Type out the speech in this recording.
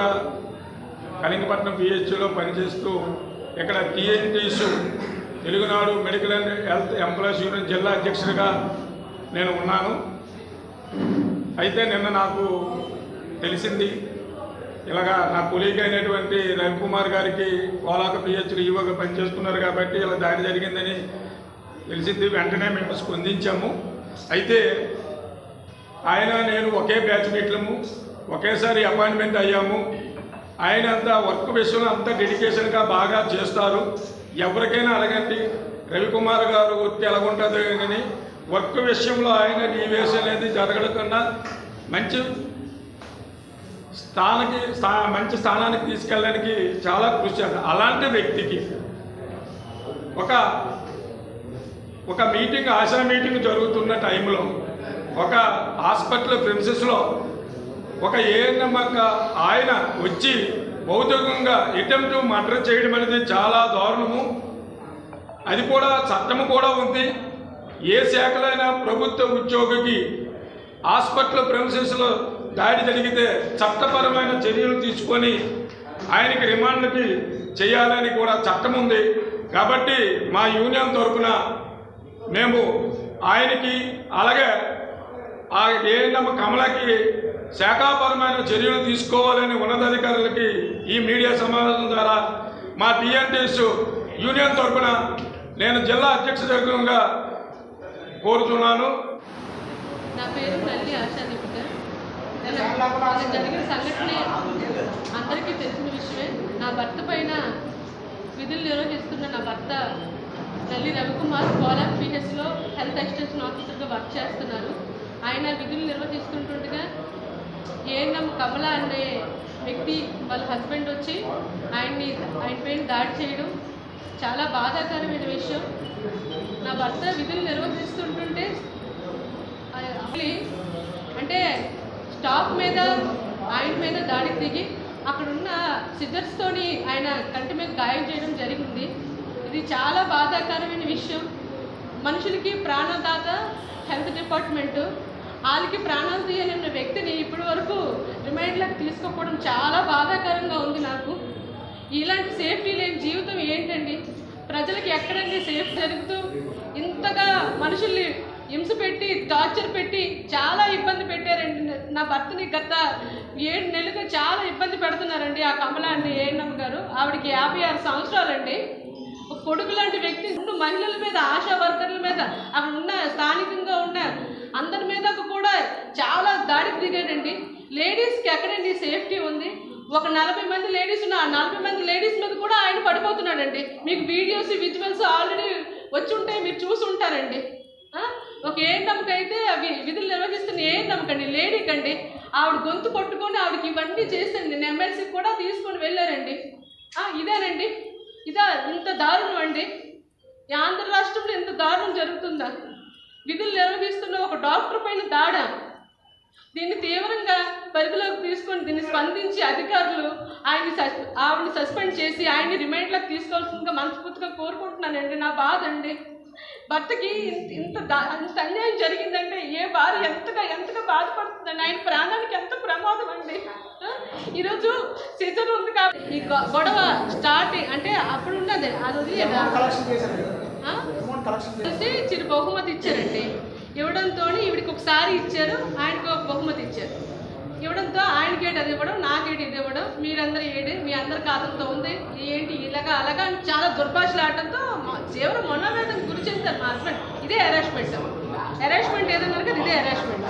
రైతుగా కళింగపట్నం పిహెచ్లో పనిచేస్తూ ఇక్కడ టీఎన్టీస్ Telugunadu medical and health employees union జిల్లా అధ్యక్షుడిగా నేను ఉన్నాను. అయితే నిన్న నాకు తెలిసింది ఇలాగా నా కొలీగ్ అయినటువంటి రవికుమార్ గారికి కోలాక పిహెచ్లో ఈవోగా పనిచేస్తున్నారు కాబట్టి ఇలా దాడి జరిగిందని తెలిసింది. వెంటనే మేము స్పందించాము. అయితే ఆయన నేను ఒకే బ్యాచ్ మీట్లము, ఒకేసారి అపాయింట్మెంట్ అయ్యాము. ఆయన అంతా వర్క్ విషయంలో అంతా డెడికేషన్గా బాగా చేస్తారు. ఎవరికైనా అడగండి, రవికుమార్ గారు వర్క్ ఎలాగుంటుంది అని. వర్క్ విషయంలో ఆయన డీవియేషన్ అనేది జరగకుండా మంచి స్థానానికి తీసుకెళ్ళడానికి చాలా కృషి చేస్తారు. అలాంటి వ్యక్తికి ఒక మీటింగ్, ఆశా మీటింగ్ జరుగుతున్న టైంలో ఒక హాస్పిటల్ ప్రిన్సెస్లో ఒక ఏఎన్ఎం ఆయన వచ్చి భౌతికంగా అటెంప్ట్ మర్డర్ చేయడం అనేది చాలా దారుణము. అది కూడా చట్టము కూడా ఉంది. ఏ శాఖలైనా ప్రభుత్వ ఉద్యోగికి హాస్పిటల్ ప్రిన్సెస్లో దాడి జరిగితే చట్టపరమైన చర్యలు తీసుకొని ఆయనకి రిమాండ్కి చేయాలని కూడా చట్టం ఉంది. కాబట్టి మా యూనియన్ తరఫున మేము ఆయనకి అలాగే ఆ ఏఎన్ఎం కమలకి శాఖాపరమైన చర్యలు తీసుకోవాలని ఉన్నతాధికారులకి ఈ మీడియా సమావేశం ద్వారా మా టీఎన్టీస్ యూనియన్ తరఫున నేను జిల్లా అధ్యక్షుడిగా కోరుతున్నాను. నా పేరు నల్లి ఆశాదీపిక. జరిగిన సంఘటన అందరికీ తెలిసిన విషయమే. నా భర్త పైన విధులు నిర్వహిస్తున్న నా భర్త నల్లి రవికుమార్ కోలాక్ పిహెచ్లో హెల్త్ ఎక్స్టెన్షన్ ఆఫీసర్గా వర్క్ చేస్తున్నారు. ఆయన విధులు నిర్వహిస్తుండగా ఏఎన్ఎం కమల అనే వ్యక్తి వాళ్ళ హస్బెండ్ వచ్చి ఆయన పైన దాడి చేయడం చాలా బాధాకరమైన విషయం. నా భర్త విధులు నిర్వహిస్తుంటుంటే అంటే స్టాఫ్ మీద ఆయన మీద దాడికి దిగి అక్కడున్న సిజర్స్తోని ఆయన కంటి మీద గాయం చేయడం జరిగింది. ఇది చాలా బాధాకరమైన విషయం. మనుషులకి ప్రాణదాత హెల్త్ డిపార్ట్మెంటు వాళ్ళకి ప్రాణాలు తీయలేని వ్యక్తిని ఇప్పటి వరకు రిమైండ్లకు తీసుకోకపోవడం చాలా బాధాకరంగా ఉంది నాకు. ఇలాంటి సేఫ్టీ లేని జీవితం ఏంటండి? ప్రజలకి ఎక్కడండి సేఫ్ జరుగుతూ ఇంతగా మనుషుల్ని హింస పెట్టి టార్చర్ పెట్టి చాలా ఇబ్బంది పెట్టారండి. నా భర్తని గత 7 నెలలుగా చాలా ఇబ్బంది పెడుతున్నారండి ఆ కమల అండి ఏఎన్ఎం గారు. ఆవిడకి 56 సంవత్సరాలండి. ఒక కొడుకు లాంటి వ్యక్తి మహిళల మీద, ఆశా వర్కర్ల మీద, అక్కడ ఉన్న స్థానికంగా ఉన్న అందరి మీద కూడా చాలా దాడికి దిగాడండి. లేడీస్కి ఎక్కడండి సేఫ్టీ ఉంది? ఒక 40 మంది లేడీస్ ఉన్న 40 మంది లేడీస్ మీద కూడా ఆయన పడిపోతున్నాడండి. మీకు వీడియోస్, విజువల్స్ ఆల్రెడీ వచ్చి ఉంటాయి, మీరు చూసి ఉంటారండి. ఒక ఏఎన్ఎంకి అయితే అవి విధులు నిర్వహిస్తున్న ఏఎన్ఎంకండి, లేడీకండి, ఆవిడ గొంతు కొట్టుకొని ఆవిడకి ఇవన్నీ చేసండి. నేను ఎమ్మెల్సీకి కూడా తీసుకొని వెళ్ళారండి. ఇదేనండి, ఇదా ఇంత దారుణం అండి? ఆంధ్ర రాష్ట్రంలో ఇంత దారుణం జరుగుతుందా? విధులు నిర్వహిస్తున్న ఒక డాక్టర్ పైన దాడ. దీన్ని తీవ్రంగా పరిధిలోకి తీసుకొని దీన్ని స్పందించి అధికారులు ఆవిడని సస్పెండ్ చేసి ఆయన్ని రిమైండ్లకు తీసుకోవాల్సిందిగా మనస్ఫూర్తిగా కోరుకుంటున్నానండి. నా బాధ అండి. భర్తకి ఇంత అన్యాయం జరిగిందంటే ఏ భార్య ఎంతగా బాధపడుతుందండి? ఆయన ప్రాణానికి ఎంత ప్రమాదం అండి. ఈరోజు సీజన్ ఉంది కాబట్టి ఈ గొడవ స్టార్టింగ్ అంటే అప్పుడు ఉన్నది అది చిరు బహుమతి ఇచ్చారండి. ఇవ్వడంతో ఈవిడికి ఒకసారి ఇచ్చారు, ఆయనకు ఒక బహుమతి ఇచ్చారు. ఇవ్వడంతో ఆయనకేటి అది ఇవ్వడం, నాకేటి ఇది ఇవ్వడం, మీరందరూ ఏడి మీ అందరి ఖాతంతో ఉంది ఏంటి ఇలాగా అలాగా చాలా దుర్భాషలు ఆడటంతో తీవ్ర మనోవేదనకు గురి చెందుతారు మా హస్బెండ్. ఇదే హెరాస్మెంట్ ఏదన్నారు కదా, ఇదే హెరాస్మెంట్.